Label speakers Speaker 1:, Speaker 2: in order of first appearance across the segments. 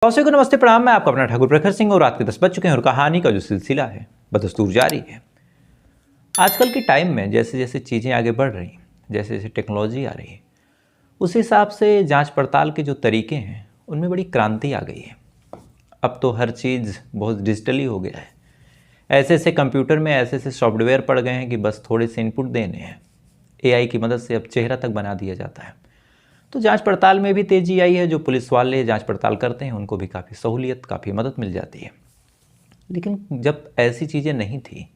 Speaker 1: दर्शकों को नमस्ते प्रणाम। मैं आपका अपना ठाकुर प्रखर सिंह और रात के 10 बज चुके हैं और कहानी का जो सिलसिला है बदस्तूर जारी है। आजकल के टाइम में जैसे जैसे चीज़ें आगे बढ़ रही, जैसे जैसे टेक्नोलॉजी आ रही है, उस हिसाब से जांच पड़ताल के जो तरीके हैं उनमें बड़ी क्रांति आ गई है। अब तो हर चीज़ बहुत डिजिटली हो गया है। ऐसे ऐसे कंप्यूटर में ऐसे ऐसे सॉफ्टवेयर पड़ गए हैं कि बस थोड़े से इनपुट देने हैं, AI की मदद से अब चेहरा तक बना दिया जाता है। तो जांच पड़ताल में भी तेज़ी आई है। जो पुलिस वाले जांच पड़ताल करते हैं उनको भी काफ़ी सहूलियत, काफ़ी मदद मिल जाती है। लेकिन जब ऐसी चीज़ें नहीं थी,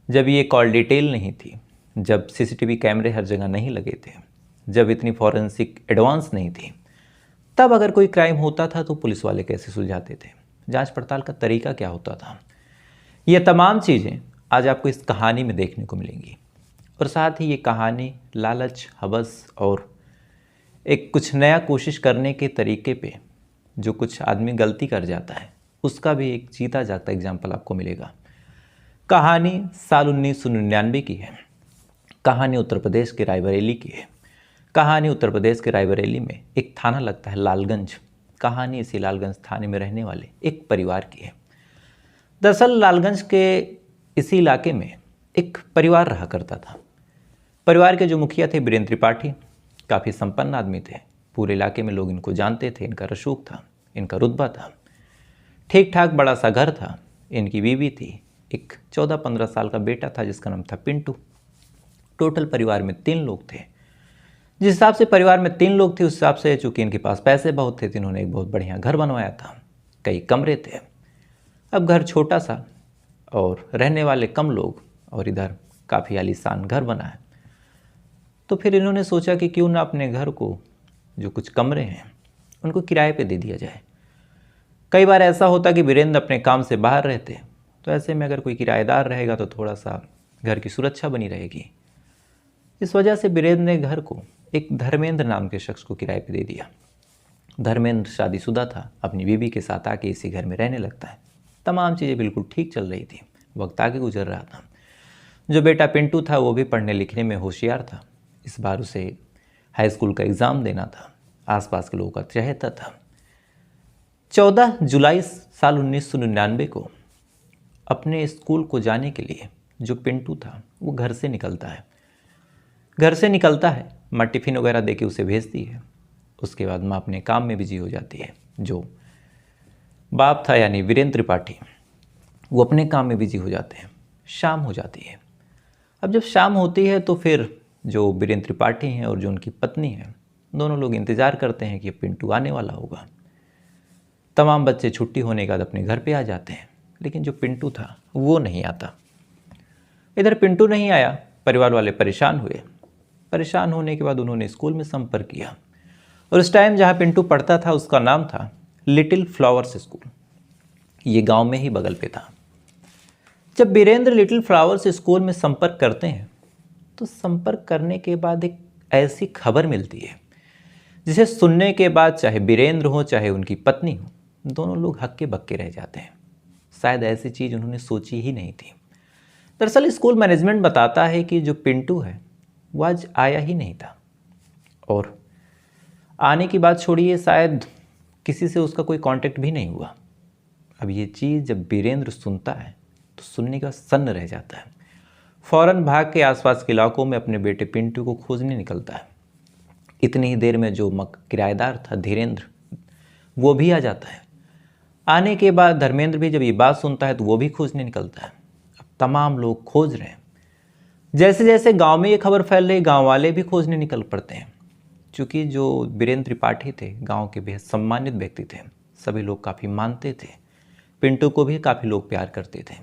Speaker 1: जब ये कॉल डिटेल नहीं थी, जब CCTV कैमरे हर जगह नहीं लगे थे, जब इतनी फॉरेंसिक एडवांस नहीं थी, तब अगर कोई क्राइम होता था तो पुलिस वाले कैसे सुलझाते थे, जांच पड़ताल का तरीका क्या होता था, ये तमाम चीज़ें आज आपको इस कहानी में देखने को मिलेंगी। और साथ ही ये कहानी लालच, हवस और एक कुछ नया कोशिश करने के तरीके पे जो कुछ आदमी गलती कर जाता है उसका भी एक जीता जागता एग्जाम्पल आपको मिलेगा। कहानी साल 1999 की है। कहानी उत्तर प्रदेश के रायबरेली की है। कहानी उत्तर प्रदेश के रायबरेली में एक थाना लगता है लालगंज। कहानी इसी लालगंज थाने में रहने वाले एक परिवार की है। दरअसल लालगंज के इसी इलाके में एक परिवार रहा करता था। परिवार के जो मुखिया थे वीरेंद्र त्रिपाठी, काफ़ी संपन्न आदमी थे। पूरे इलाके में लोग इनको जानते थे। इनका रसूख था, इनका रुतबा था, ठीक ठाक बड़ा सा घर था। इनकी बीवी थी, एक 14-15 साल का बेटा था जिसका नाम था पिंटू। टोटल परिवार में 3 लोग थे। जिस हिसाब से परिवार में 3 लोग थे उस हिसाब से चूँकि इनके पास पैसे बहुत थे तो इन्होंने एक बहुत बढ़िया घर बनवाया था। कई कमरे थे। अब घर छोटा सा और रहने वाले कम लोग और इधर काफ़ी आलीशान घर बना है। तो फिर इन्होंने सोचा कि क्यों ना अपने घर को जो कुछ कमरे हैं उनको किराए पे दे दिया जाए। कई बार ऐसा होता कि वीरेंद्र अपने काम से बाहर रहते, तो ऐसे में अगर कोई किराएदार रहेगा तो थोड़ा सा घर की सुरक्षा बनी रहेगी। इस वजह से वीरेंद्र ने घर को एक धर्मेंद्र नाम के शख्स को किराए पे दे दिया। धर्मेंद्र शादीशुदा था, अपनी बीवी के साथ आके इसी घर में रहने लगता है। तमाम चीज़ें बिल्कुल ठीक चल रही थी। वक्त आगे गुजर रहा था। जो बेटा पिंटू था वो भी पढ़ने लिखने में होशियार था। इस बार उसे हाई स्कूल का एग्ज़ाम देना था। आसपास के लोगों का चहेता था। 14 जुलाई साल 1999 को अपने स्कूल को जाने के लिए जो पिंटू था वो घर से निकलता है। माँ टिफ़िन वगैरह दे के उसे भेजती है। उसके बाद माँ अपने काम में बिजी हो जाती है। जो बाप था यानी वीरेंद्र त्रिपाठी, वो अपने काम में बिजी हो जाते हैं। शाम हो जाती है। अब जब शाम होती है तो फिर जो वीरेंद्र त्रिपाठी हैं और जो उनकी पत्नी है, दोनों लोग इंतज़ार करते हैं कि पिंटू आने वाला होगा। तमाम बच्चे छुट्टी होने के बाद अपने घर पे आ जाते हैं, लेकिन जो पिंटू था वो नहीं आता। इधर पिंटू नहीं आया, परिवार वाले परेशान हुए। परेशान होने के बाद उन्होंने स्कूल में संपर्क किया और उस टाइम जहाँ पिंटू पढ़ता था उसका नाम था लिटिल फ्लावर्स स्कूल। ये गाँव में ही बगल पे था। जब वीरेंद्र लिटिल फ्लावर्स स्कूल में संपर्क करते हैं तो संपर्क करने के बाद एक ऐसी खबर मिलती है जिसे सुनने के बाद चाहे वीरेंद्र हो चाहे उनकी पत्नी हो, दोनों लोग हक्के बक्के रह जाते हैं। शायद ऐसी चीज़ उन्होंने सोची ही नहीं थी। दरअसल स्कूल मैनेजमेंट बताता है कि जो पिंटू है वो आज आया ही नहीं था और आने की बात छोड़िए, शायद किसी से उसका कोई कांटेक्ट भी नहीं हुआ। अब ये चीज़ जब वीरेंद्र सुनता है तो सुनने का सन्न रह जाता है। फ़ौरन भाग के आसपास के इलाकों में अपने बेटे पिंटू को खोजने निकलता है। इतनी ही देर में जो किराएदार था धीरेन्द्र, वो भी आ जाता है। आने के बाद धर्मेंद्र भी जब ये बात सुनता है तो वो भी खोजने निकलता है। अब तमाम लोग खोज रहे हैं। जैसे जैसे गांव में ये खबर फैल रही, गांव वाले भी खोजने निकल पड़ते हैं। क्योंकि जो वीरेंद्र त्रिपाठी थे गाँव के बेहद सम्मानित व्यक्ति थे। सभी लोग काफ़ी मानते थे। पिंटू को भी काफ़ी लोग प्यार करते थे।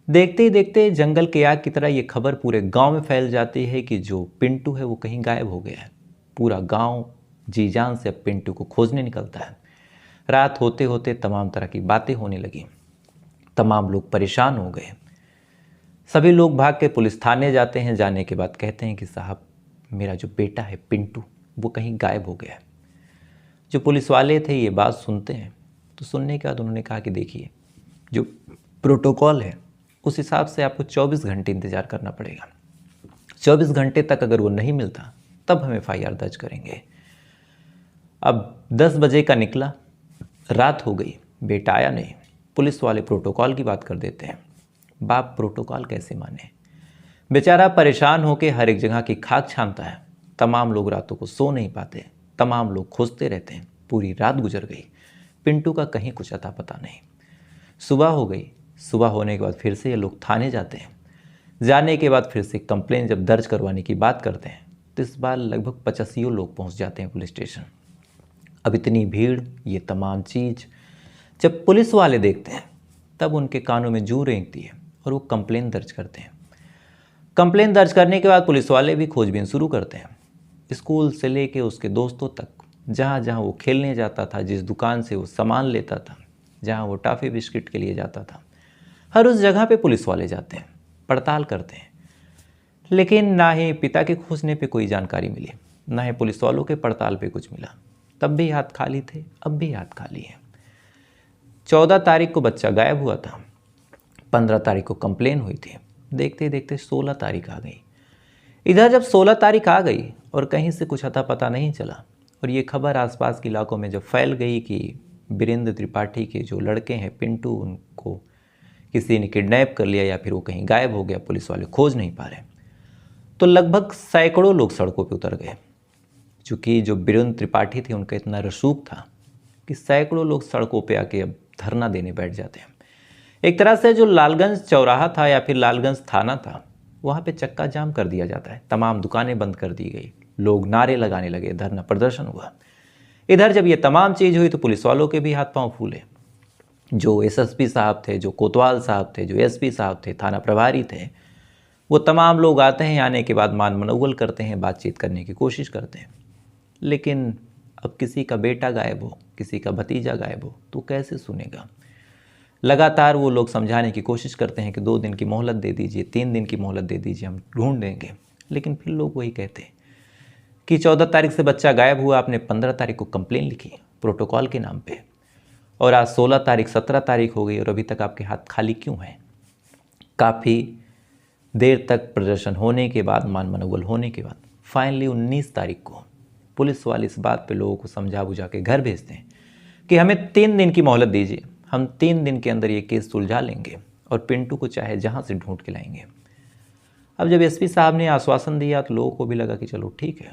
Speaker 1: देखते ही देखते जंगल के आग की तरह ये खबर पूरे गांव में फैल जाती है कि जो पिंटू है वो कहीं गायब हो गया है। पूरा गांव जी जान से अब पिंटू को खोजने निकलता है। रात होते होते तमाम तरह की बातें होने लगी। तमाम लोग परेशान हो गए। सभी लोग भाग के पुलिस थाने जाते हैं। जाने के बाद कहते हैं कि साहब, मेरा जो बेटा है पिंटू वो कहीं गायब हो गया है। जो पुलिस वाले थे ये बात सुनते हैं तो सुनने के बाद उन्होंने कहा कि देखिए, जो प्रोटोकॉल है उस हिसाब से आपको 24 घंटे इंतज़ार करना पड़ेगा। 24 घंटे तक अगर वो नहीं मिलता तब हम FIR दर्ज करेंगे। अब 10 बजे का निकला, रात हो गई, बेटा आया नहीं। पुलिस वाले प्रोटोकॉल की बात कर देते हैं। बाप प्रोटोकॉल कैसे माने? बेचारा परेशान होकर हर एक जगह की खाक छानता है। तमाम लोग रातों को सो नहीं पाते, तमाम लोग खोजते रहते हैं। पूरी रात गुजर गई, पिंटू का कहीं कुछ अता पता नहीं। सुबह हो गई, सुबह होने के बाद फिर से ये लोग थाने जाते हैं। जाने के बाद फिर से कंप्लेन जब दर्ज करवाने की बात करते हैं तो इस बार लगभग 85 लोग पहुंच जाते हैं पुलिस स्टेशन। अब इतनी भीड़, ये तमाम चीज़ जब पुलिस वाले देखते हैं तब उनके कानों में जूं रेंगती है और वो कंप्लेन दर्ज करते हैं। कंप्लेन दर्ज करने के बाद पुलिस वाले भी खोजबीन शुरू करते हैं। स्कूल से लेके उसके दोस्तों तक, जहाँ जहाँ वो खेलने जाता था, जिस दुकान से वो सामान लेता था, जहाँ वो टॉफ़ी बिस्किट के लिए जाता था, हर उस जगह पे पुलिस वाले जाते हैं, पड़ताल करते हैं। लेकिन ना ही पिता के खोजने पे कोई जानकारी मिली, ना ही पुलिस वालों के पड़ताल पे कुछ मिला। तब भी हाथ खाली थे, अब भी हाथ खाली है। 14 तारीख को बच्चा गायब हुआ था, 15 तारीख को कंप्लेन हुई थी। देखते देखते 16 तारीख आ गई। इधर जब 16 तारीख आ गई और कहीं से कुछ अता पता नहीं चला और ये खबर आसपास के इलाकों में जब फैल गई कि वीरेंद्र त्रिपाठी के जो लड़के हैं पिंटू, उनको किसी ने किडनैप कर लिया या फिर वो कहीं गायब हो गया, पुलिस वाले खोज नहीं पा रहे, तो लगभग सैकड़ों लोग सड़कों पे उतर गए। चूँकि जो वीरेंद्र त्रिपाठी थे उनका इतना रसूख था कि सैकड़ों लोग सड़कों पे आके अब धरना देने बैठ जाते हैं। एक तरह से जो लालगंज चौराहा था या फिर लालगंज थाना था, वहाँ पे चक्का जाम कर दिया जाता है। तमाम दुकानें बंद कर दी गई, लोग नारे लगाने लगे, धरना प्रदर्शन हुआ। इधर जब ये तमाम चीज़ हुई तो पुलिस वालों के भी हाथ पांव फूले। जो एसएसपी साहब थे, जो कोतवाल साहब थे, जो एसपी साहब थे, थाना प्रभारी थे, वो तमाम लोग आते हैं। आने के बाद मान मनौवल करते हैं, बातचीत करने की कोशिश करते हैं। लेकिन अब किसी का बेटा गायब हो, किसी का भतीजा गायब हो तो कैसे सुनेगा? लगातार वो लोग समझाने की कोशिश करते हैं कि 2 दिन की मोहलत दे दीजिए, 3 दिन की मोहलत दे दीजिए, हम ढूंढ देंगे। लेकिन फिर लोग वही कहते हैं कि 14 तारीख से बच्चा गायब हुआ, आपने 15 तारीख को कंप्लेन लिखी प्रोटोकॉल के नाम पे, और आज 16 तारीख 17 तारीख हो गई और अभी तक आपके हाथ खाली क्यों हैं? काफ़ी देर तक प्रदर्शन होने के बाद, मान मनोबल होने के बाद फाइनली 19 तारीख को पुलिस वाले इस बात पे लोगों को समझा बुझा के घर भेजते हैं कि हमें 3 दिन की मोहलत दीजिए, हम 3 दिन के अंदर ये केस सुलझा लेंगे और पिंटू को चाहे जहाँ से ढूंढ के लाएंगे। अब जब एसपी साहब ने आश्वासन दिया तो लोगों को भी लगा कि चलो ठीक है,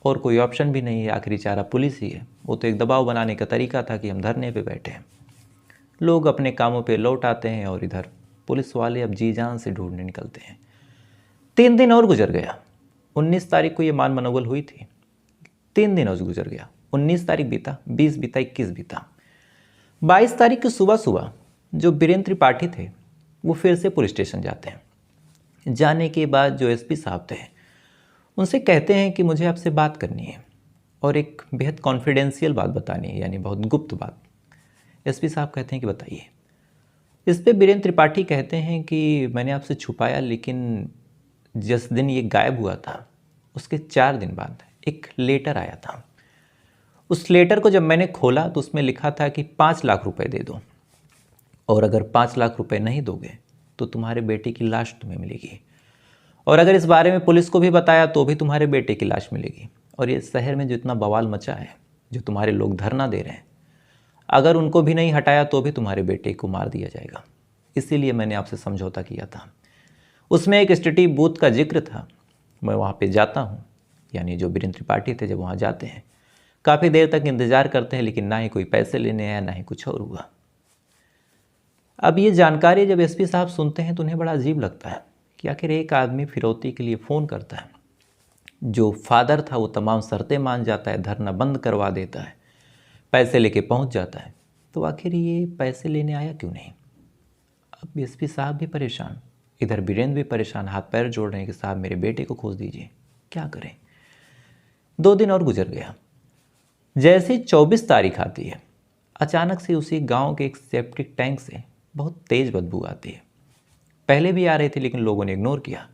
Speaker 1: और कोई ऑप्शन भी नहीं है, आखिरी चारा पुलिस ही है। वो तो एक दबाव बनाने का तरीका था कि हम धरने पे बैठे हैं। लोग अपने कामों पे लौट आते हैं और इधर पुलिस वाले अब जी जान से ढूंढने निकलते हैं। 3 दिन और गुजर गया। 19 तारीख को ये मान मनोबल हुई थी, 3 दिन और गुजर गया। 19 तारीख बीता, 20 बीता, 21 बीता। 22 तारीख की सुबह सुबह जो वीरेंद्र त्रिपाठी थे वो फिर से पुलिस स्टेशन जाते हैं। जाने के बाद जो एसपी साहब थे उनसे कहते हैं कि मुझे आपसे बात करनी है और एक बेहद कॉन्फिडेंशियल बात बतानी है, यानी बहुत गुप्त बात। एसपी साहब कहते हैं कि बताइए। इस पे वीरेंद्र त्रिपाठी कहते हैं कि मैंने आपसे छुपाया, लेकिन जिस दिन ये गायब हुआ था उसके 4 दिन बाद एक लेटर आया था। उस लेटर को जब मैंने खोला तो उसमें लिखा था कि 5 लाख रुपए दे दो, और अगर 5 लाख रुपए नहीं दोगे तो तुम्हारे बेटे की लाश तुम्हें मिलेगी, और अगर इस बारे में पुलिस को भी बताया तो भी तुम्हारे बेटे की लाश मिलेगी। और ये शहर में जो इतना बवाल मचा है, जो तुम्हारे लोग धरना दे रहे हैं, अगर उनको भी नहीं हटाया तो भी तुम्हारे बेटे को मार दिया जाएगा। इसीलिए मैंने आपसे समझौता किया था। उसमें एक स्टडी बूथ का जिक्र था। मैं वहाँ पे जाता हूँ, यानी जो वीरेंद्र त्रिपाठी थे जब वहाँ जाते हैं, काफ़ी देर तक इंतज़ार करते हैं, लेकिन ना ही कोई पैसे लेने आया, ना ही कुछ और हुआ। अब ये जानकारी जब एसपी साहब सुनते हैं तो उन्हें बड़ा अजीब लगता है कि आखिर एक आदमी फिरौती के लिए फ़ोन करता है, जो फादर था वो तमाम शर्तें मान जाता है, धरना बंद करवा देता है, पैसे लेके पहुंच जाता है, तो आखिर ये पैसे लेने आया क्यों नहीं? अब एसपी साहब भी परेशान, इधर वीरेंद्र भी परेशान, हाथ पैर जोड़ रहे हैं कि साहब मेरे बेटे को खोज दीजिए, क्या करें। 2 दिन और गुजर गया। जैसे 24 तारीख आती है, अचानक से उसी गांव के एक सेप्टिक टैंक से बहुत तेज़ बदबू आती है। पहले भी आ रही थी लेकिन लोगों ने इग्नोर किया,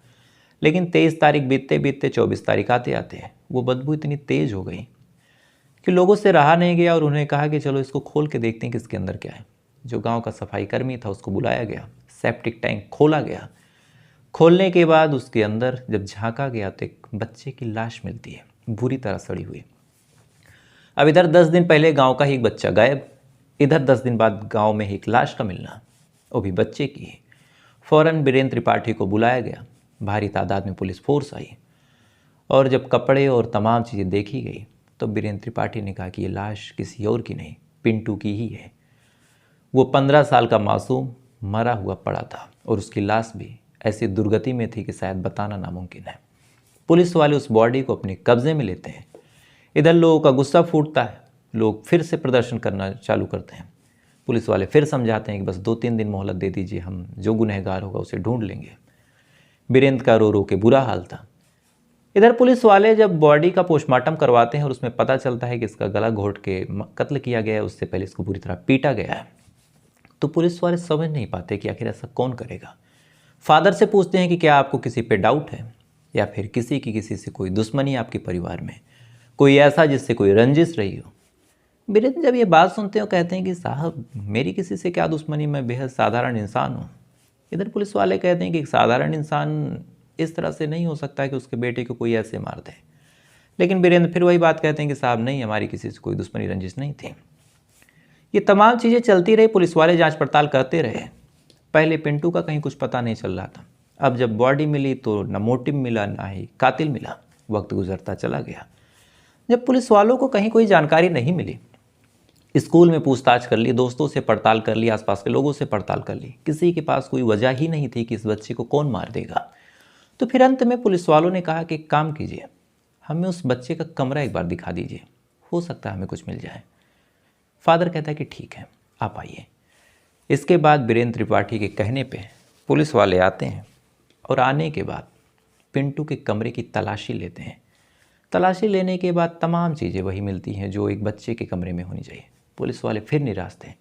Speaker 1: लेकिन 23 तारीख बीतते बीतते 24 तारीख आते आते वो बदबू इतनी तेज़ हो गई कि लोगों से रहा नहीं गया और उन्हें कहा कि चलो इसको खोल के देखते हैं कि इसके अंदर क्या है। जो गांव का सफाई कर्मी था उसको बुलाया गया, सेप्टिक टैंक खोला गया। खोलने के बाद उसके अंदर जब झांका गया तो एक बच्चे की लाश मिलती है, बुरी तरह सड़ी हुई। अब इधर 10 दिन पहले गांव का ही एक बच्चा गायब, इधर 10 दिन बाद गांव में एक लाश का मिलना, वो भी बच्चे की। फौरन बीरेंद्र त्रिपाठी को बुलाया गया। भारी तादाद में पुलिस फोर्स आई और जब कपड़े और तमाम चीज़ें देखी गई तो बीरेंद्र त्रिपाठी ने कहा कि ये लाश किसी और की नहीं, पिंटू की ही है। वो 15 साल का मासूम मरा हुआ पड़ा था और उसकी लाश भी ऐसी दुर्गति में थी कि शायद बताना नामुमकिन है। पुलिस वाले उस बॉडी को अपने कब्जे में लेते हैं। इधर लोगों का गुस्सा फूटता है, लोग फिर से प्रदर्शन करना चालू करते हैं। पुलिस वाले फिर समझाते हैं कि बस 2-3 दिन मोहलत दे दीजिए, हम जो गुनहगार होगा उसे ढूंढ लेंगे। बीरेंद्र का रो रो के बुरा हाल था। इधर पुलिस वाले जब बॉडी का पोस्टमार्टम करवाते हैं और उसमें पता चलता है कि इसका गला घोट के कत्ल किया गया है, उससे पहले इसको पूरी तरह पीटा गया है, तो पुलिस वाले समझ नहीं पाते कि आखिर ऐसा कौन करेगा। फादर से पूछते हैं कि क्या आपको किसी पे डाउट है या फिर किसी से कोई दुश्मनी आपके परिवार में, कोई ऐसा जिससे कोई रंजिश रही हो। बीरेंद्र जब ये बात सुनते हो कहते हैं कि साहब मेरी किसी से क्या दुश्मनी, मैं बेहद साधारण इंसान हूँ। इधर पुलिस वाले कहते हैं कि एक साधारण इंसान इस तरह से नहीं हो सकता कि उसके बेटे को कोई ऐसे मार दे। लेकिन बीरेंद्र फिर वही बात कहते हैं कि साहब नहीं, हमारी किसी से कोई दुश्मनी रंजिश नहीं थी। ये तमाम चीज़ें चलती रही, पुलिस वाले जांच पड़ताल करते रहे। पहले पिंटू का कहीं कुछ पता नहीं चल रहा था। अब जब बॉडी मिली तो न मोटिव मिला ना ही कातिल मिला। वक्त गुजरता चला गया। जब पुलिस वालों को कहीं कोई जानकारी नहीं मिली, स्कूल में पूछताछ कर ली, दोस्तों से पड़ताल कर ली, आसपास के लोगों से पड़ताल कर ली, किसी के पास कोई वजह ही नहीं थी कि इस बच्चे को कौन मार देगा। तो फिर अंत में पुलिस वालों ने कहा कि एक काम कीजिए, हमें उस बच्चे का कमरा एक बार दिखा दीजिए, हो सकता है हमें कुछ मिल जाए। फादर कहता है कि ठीक है, आप आइए। इसके बाद बीरेंद्र त्रिपाठी के कहने पे पुलिस वाले आते हैं और आने के बाद पिंटू के कमरे की तलाशी लेते हैं। तलाशी लेने के बाद तमाम चीज़ें वही मिलती हैं जो एक बच्चे के कमरे में होनी चाहिए। पुलिस वाले फिर निराश थे।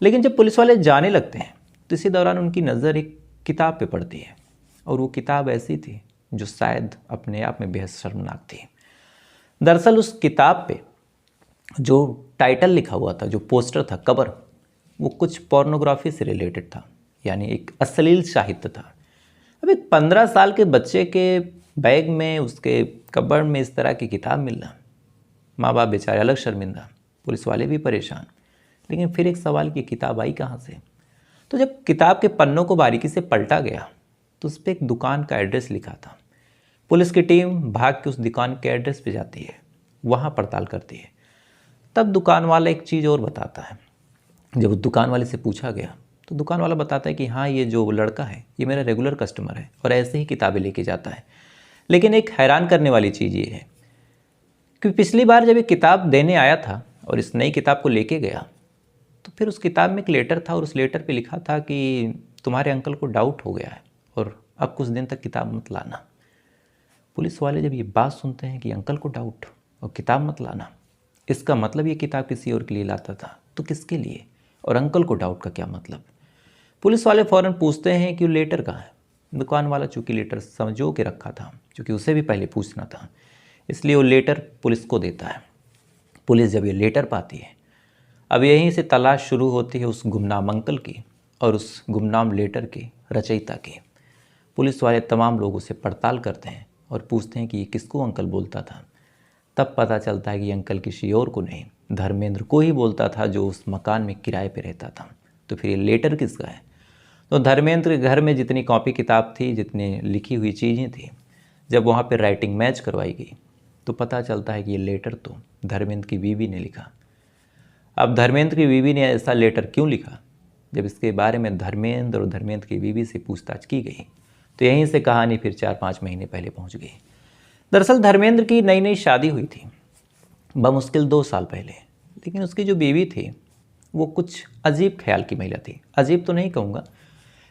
Speaker 1: लेकिन जब पुलिस वाले जाने लगते हैं तो इसी दौरान उनकी नज़र एक किताब पे पड़ती है और वो किताब ऐसी थी जो शायद अपने आप में बेहद शर्मनाक थी। दरअसल उस किताब पे जो टाइटल लिखा हुआ था, जो पोस्टर था, कवर, वो कुछ पोर्नोग्राफी से रिलेटेड था, यानी एक अश्लील साहित्य था। अब एक 15 साल के बच्चे के बैग में, उसके कबर्ड में इस तरह की किताब मिलना, माँ बाप बेचारे अलग शर्मिंदा, पुलिस वाले भी परेशान। लेकिन फिर एक सवाल की किताब आई कहाँ से? तो जब किताब के पन्नों को बारीकी से पलटा गया तो उस पर एक दुकान का एड्रेस लिखा था। पुलिस की टीम भाग के उस दुकान के एड्रेस पे जाती है, वहाँ पड़ताल करती है। तब दुकान वाला एक चीज़ और बताता है। जब उस दुकान वाले से पूछा गया तो दुकान वाला बताता है कि हाँ, ये जो लड़का है ये मेरा रेगुलर कस्टमर है और ऐसे ही किताबें लेके जाता है। लेकिन एक हैरान करने वाली चीज़ ये है कि पिछली बार जब ये किताब देने आया था और इस नई किताब को लेके गया तो फिर उस किताब में एक लेटर था और उस लेटर पे लिखा था कि तुम्हारे अंकल को डाउट हो गया है और अब कुछ दिन तक किताब मत लाना। पुलिस वाले जब ये बात सुनते हैं कि अंकल को डाउट और किताब मत लाना, इसका मतलब ये किताब किसी और के लिए लाता था, तो किसके लिए, और अंकल को डाउट का क्या मतलब? पुलिस वाले फ़ौरन पूछते हैं कि वो लेटर कहाँ है। दुकान वाला चूँकि लेटर समझो के रखा था, चूँकि उसे भी पहले पूछना था, इसलिए वो लेटर पुलिस को देता है। पुलिस जब ये लेटर पाती है, अब यहीं से तलाश शुरू होती है उस गुमनाम अंकल की और उस गुमनाम लेटर की रचयिता की। पुलिस वाले तमाम लोगों से पड़ताल करते हैं और पूछते हैं कि ये किसको अंकल बोलता था। तब पता चलता है कि अंकल किसी और को नहीं, धर्मेंद्र को ही बोलता था, जो उस मकान में किराए पे रहता था। तो फिर ये लेटर किसका है? तो धर्मेंद्र के घर में जितनी कॉपी किताब थी, जितनी लिखी हुई चीज़ें थी, जब वहाँ पे राइटिंग मैच करवाई गई तो पता चलता है कि ये लेटर तो धर्मेंद्र की बीवी ने लिखा। अब धर्मेंद्र की बीवी ने ऐसा लेटर क्यों लिखा? जब इसके बारे में धर्मेंद्र और धर्मेंद्र की बीवी से पूछताछ की गई तो यहीं से कहानी फिर 4-5 महीने पहले पहुंच गई। दरअसल धर्मेंद्र की नई नई शादी हुई थी, बमुश्किल 2 साल पहले। लेकिन उसकी जो बीवी थी वो कुछ अजीब ख्याल की महिला थी। अजीब तो नहीं कहूँगा,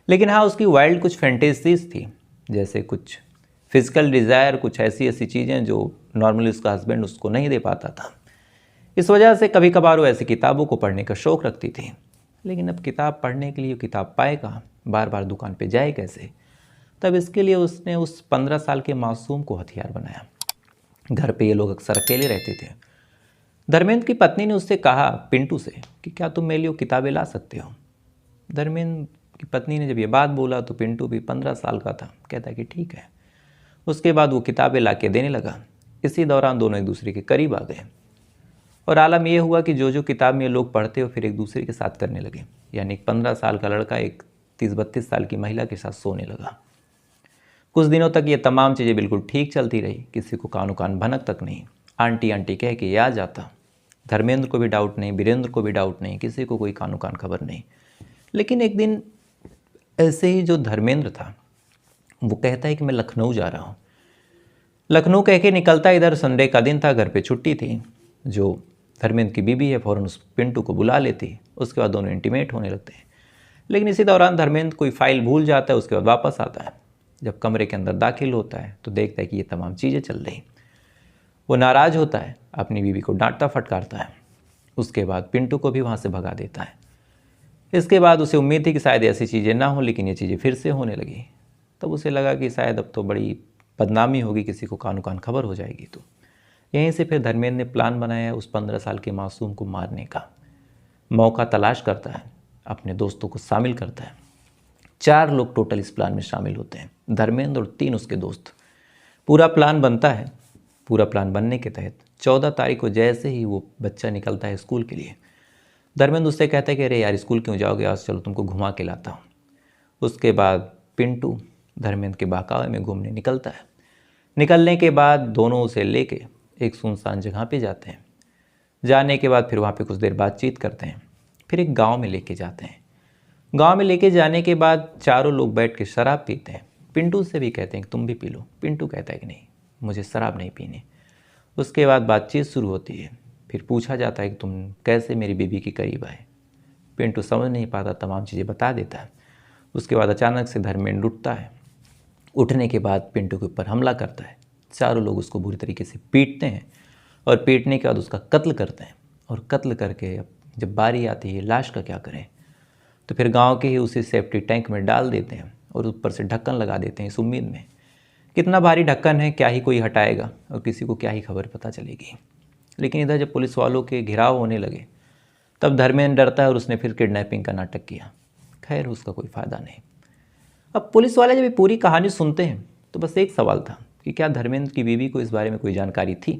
Speaker 1: लेकिन हाँ, उसकी वाइल्ड कुछ फैंटेसीज थी, जैसे कुछ फिजिकल डिज़ायर, कुछ ऐसी ऐसी चीज़ें जो नॉर्मली उसका हस्बैंड उसको नहीं दे पाता था। इस वजह से कभी कभार वो ऐसी किताबों को पढ़ने का शौक़ रखती थी। लेकिन अब किताब पढ़ने के लिए किताब पाए कहाँ, बार बार दुकान पे जाए कैसे? तब इसके लिए उसने उस 15 साल के मासूम को हथियार बनाया। घर पे ये लोग अक्सर अकेले रहते थे। धर्मेंद्र की पत्नी ने उससे कहा, पिंटू से, कि क्या तुम मेरे लिए किताबें ला सकते हो? धर्मेंद्र की पत्नी ने जब ये बात बोला तो पिंटू भी 15 साल का था, कहता है कि ठीक है। उसके बाद वो किताबें ला के देने लगा। इसी दौरान दोनों एक दूसरे के करीब आ गए। और आलम ये हुआ कि जो जो किताब में ये लोग पढ़ते हो फिर एक दूसरे के साथ करने लगे। यानी 15 साल का लड़का एक 30-32 साल की महिला के साथ सोने लगा। कुछ दिनों तक ये तमाम चीज़ें बिल्कुल ठीक चलती रही, किसी को कानो कान भनक तक नहीं। आंटी आंटी कह के ये आ जाता। धर्मेंद्र को भी डाउट नहीं, वीरेंद्र को भी डाउट नहीं, किसी को कोई कानो कान खबर नहीं। लेकिन एक दिन ऐसे ही जो धर्मेंद्र था वो कहता है कि मैं लखनऊ जा रहा हूँ। लखनऊ कह के निकलता, इधर संडे का दिन था, घर पे छुट्टी थी। जो धर्मेंद्र की बीबी है फ़ौरन उस पिंटू को बुला लेती, उसके बाद दोनों इंटीमेट होने लगते हैं। लेकिन इसी दौरान धर्मेंद्र कोई फाइल भूल जाता है, उसके बाद वापस आता है। जब कमरे के अंदर दाखिल होता है तो देखता है कि ये तमाम चीज़ें चल रही। वो नाराज़ होता है, अपनी बीवी को डांटता फटकारता है। उसके बाद पिंटू को भी वहाँ से भगा देता है। इसके बाद उसे उम्मीद थी कि शायद ऐसी चीज़ें ना हो, लेकिन ये चीज़ें फिर से होने लगी। तब उसे लगा कि शायद अब तो बड़ी बदनामी होगी, किसी को कानो कान खबर हो जाएगी। तो यहीं से फिर धर्मेंद्र ने प्लान बनाया उस 15 साल के मासूम को मारने का। मौका तलाश करता है, अपने दोस्तों को शामिल करता है। 4 लोग टोटल इस प्लान में शामिल होते हैं, धर्मेंद्र और 3 उसके दोस्त। पूरा प्लान बनता है। पूरा प्लान बनने के तहत 14 तारीख को जैसे ही वो बच्चा निकलता है स्कूल के लिए, धर्मेंद्र उससे कहता है कि अरे यार स्कूल क्यों जाओगे, आज चलो तुमको घुमा के लाता हूँ। उसके बाद पिंटू धर्मेंद्र के बहकावे में घूमने निकलता है। निकलने के बाद दोनों उसे लेके एक सुनसान जगह पे जाते हैं। जाने के बाद फिर वहाँ पे कुछ देर बातचीत करते हैं। फिर एक गांव में लेके जाते हैं। गांव में लेके जाने के बाद चारों लोग बैठ के शराब पीते हैं। पिंटू से भी कहते हैं कि तुम भी पी लो। पिंटू कहता है कि नहीं, मुझे शराब नहीं पीनी। उसके बाद बातचीत शुरू होती है। फिर पूछा जाता है कि तुम कैसे मेरी बीबी के करीब आए। पिंटू समझ नहीं पाता, तमाम चीज़ें बता देता है। उसके बाद अचानक से धर्मेंद्र उठता है। उठने के बाद पिंटू के ऊपर हमला करता है। चारों लोग उसको बुरी तरीके से पीटते हैं और पीटने के बाद उसका कत्ल करते हैं। और कत्ल करके अब जब बारी आती है लाश का क्या करें, तो फिर गांव के ही उसी सेफ्टी टैंक में डाल देते हैं और ऊपर से ढक्कन लगा देते हैं, इस उम्मीद में कितना भारी ढक्कन है, क्या ही कोई हटाएगा और किसी को क्या ही खबर पता चलेगी। लेकिन इधर जब पुलिस वालों के घिराव होने लगे तब धर्मेंद्र डरता है और उसने फिर किडनैपिंग का नाटक किया। खैर उसका कोई फ़ायदा नहीं। अब पुलिस वाले जब ये पूरी कहानी सुनते हैं तो बस एक सवाल था कि क्या धर्मेंद्र की बीवी को इस बारे में कोई जानकारी थी।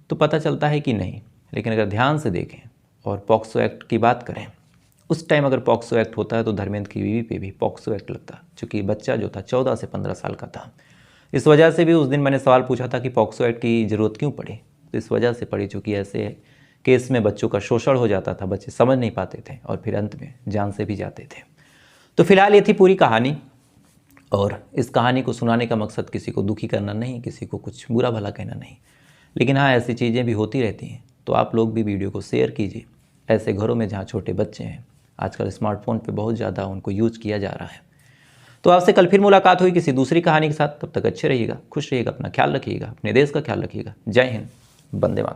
Speaker 1: तो पता चलता है कि नहीं। लेकिन अगर ध्यान से देखें और पॉक्सो एक्ट की बात करें, उस टाइम अगर पॉक्सो एक्ट होता है तो धर्मेंद्र की बीवी पे भी पॉक्सो एक्ट लगता, क्योंकि बच्चा जो था 14 से 15 साल का था। इस वजह से भी उस दिन मैंने सवाल पूछा था कि पॉक्सो एक्ट की ज़रूरत क्यों पड़ी, तो इस वजह से पड़ी चूँकि ऐसे केस में बच्चों का शोषण हो जाता था, बच्चे समझ नहीं पाते थे और फिर अंत में जान से भी जाते थे। तो फिलहाल ये थी पूरी कहानी, और इस कहानी को सुनाने का मकसद किसी को दुखी करना नहीं, किसी को कुछ बुरा भला कहना नहीं। लेकिन हाँ, ऐसी चीज़ें भी होती रहती हैं, तो आप लोग भी वीडियो को शेयर कीजिए। ऐसे घरों में जहाँ छोटे बच्चे हैं, आजकल स्मार्टफोन पे बहुत ज़्यादा उनको यूज़ किया जा रहा है। तो आपसे कल फिर मुलाकात हुई किसी दूसरी कहानी के साथ। तब तक अच्छे रहिएगा, खुश रहिएगा, अपना ख्याल रखिएगा, अपने देश का ख्याल रखिएगा। जय हिंद, वंदे मातरम।